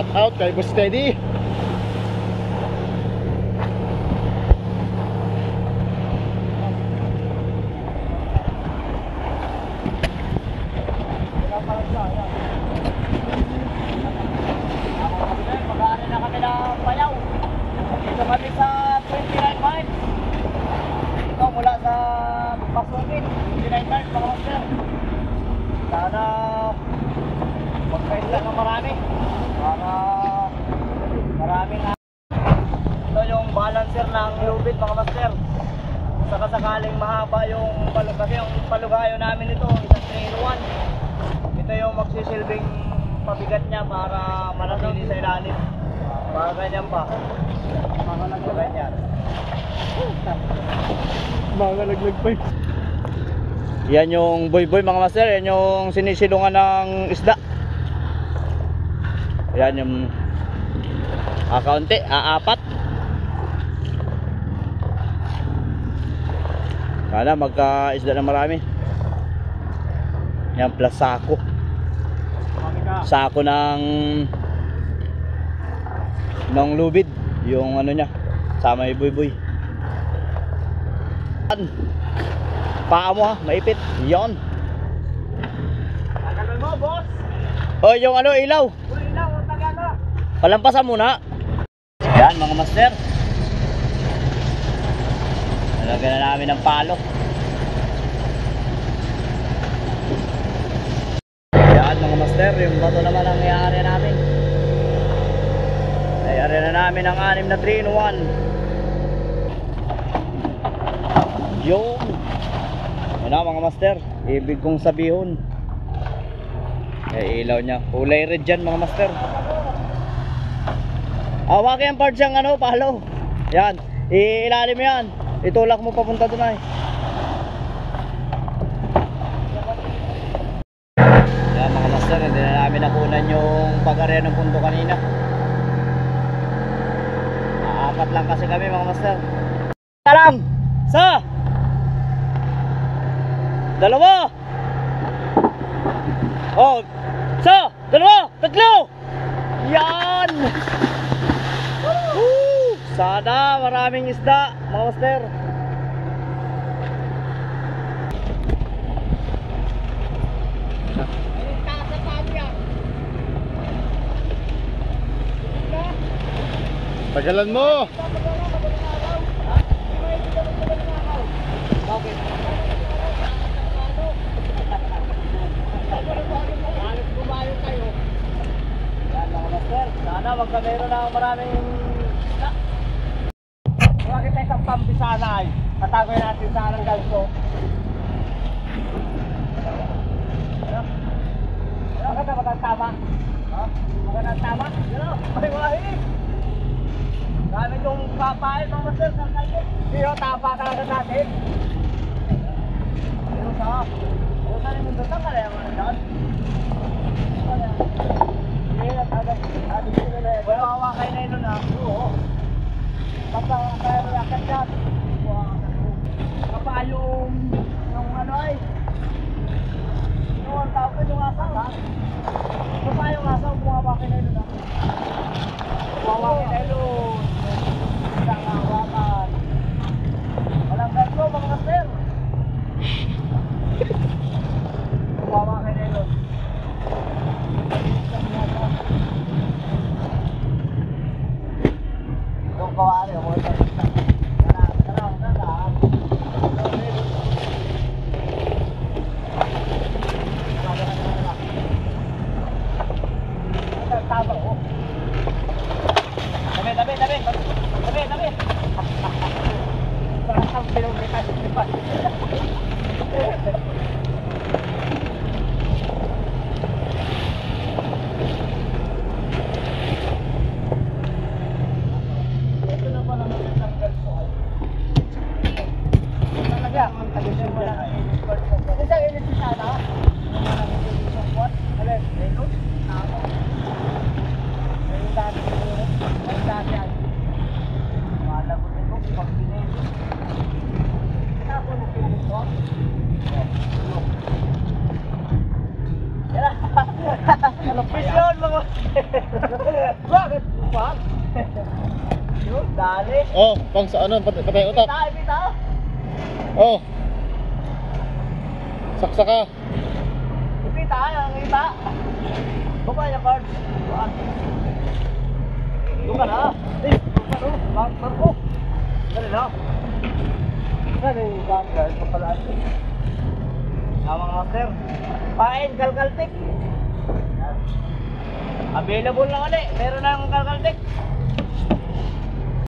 Shout out kay Boss Teddy. Mag-aaral na kami ng Payaw. Dito kami sa 29 miles. Ito mula sa Pasugin, 29 miles mga master. Sana magkaisla ng marami para maraming. Ito yung balancer ng lubid mga master. Saka sakaling mahaba yung palug, kasi yung palugayo namin ito isang 3-in-1. Ito yung magsisilbing pabigat niya para manatili sa ilalim. Para ganyan ba? Mga ganyan. Mga laglag pa yun. Yan yung boy-boy mga master. Yan yung sinisilungan ng isda. Yan yung kaunti, apat. Sana magka-isda na marami. Yan plus sako. Sako ng lubid. Yung ano niya, sama yung boy-boy. Paa mo ha, maipit. Yon. Tagalon mo, boss. O yung ano, ilaw. Ilaw, tagalo. Palampasan muna. Yan mga master. Nalagyan na namin ng palo. Yan mga master, yung bato naman ang i-area namin. I-area na namin ang 6 na 3-in-1. Yung ano mga master, ibig kong sabihin, ilaw niya kulay red dyan mga master. Awaki ang part siyang ano, palo. Yan, ilalim yan, itulak mo papunta doon ay. Yan mga master, hindi na namin nakunan yung pag-area ng punto kanina. Apat lang kasi kami mga master. Talang sa dalawa. Oh, sa dalawa, tatlo. Yan. Sana maraming isda mga master. Tagalan mo. Sana magka meron na maraming isda. Kung kita isang pambisana ay patagoy natin sa ng ganso. Maganda matagtama. Maganda tama. May wahi. Gamit yung papain mga master sa kalye. Iyo, tapa ka agad natin. Iyo sa yung mundotang ka na yung mga dyan. Well, awakay na yun na. Oo. Basta kaya reakat dyan. Kapag yung ano ay yung tawag ko yung asaw ha. Kapag yung asaw kumawakay na yun na. Kumawakay na yun. Isang awakan. Walang ganso mga master. Kumawakay na yun. Yung kawari, yung mga ito. Tarang, tama ko. Dami. Parang pinag-rekas. Ano pisyon mga Dali. Oh, pang sa ano, patay utak. Ipita, ipita. Oh. Saksaka. Ipita, ang ipita. Baba niya cards. Doon ka na. Eh, doon ka na. Marco. Dali na. Dali, ganggal. Papalaan. Mga master. Pain, kalkaltik. Available na ulit. Meron na ng kalkaltik.